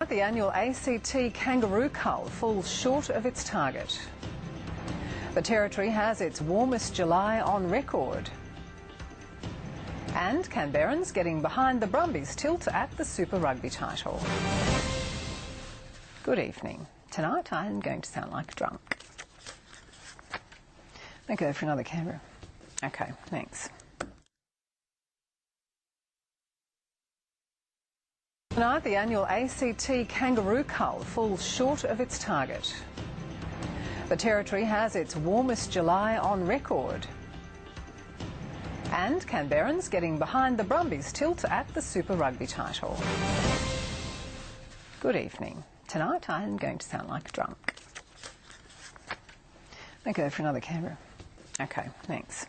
The annual ACT kangaroo cull falls short of its target. The Territory has its warmest July on record. And Canberrans getting behind the Brumbies tilt at the Super Rugby title. Good evening. Tonight I'm going to sound like a drunk. Let me go for another camera. Okay, thanks. Tonight, the annual ACT kangaroo cull falls short of its target. The Territory has its warmest July on record. And Canberrans getting behind the Brumbies tilt at the Super Rugby title. Good evening. Tonight I'm going to sound like a drunk. Let me go for another camera. Okay, thanks.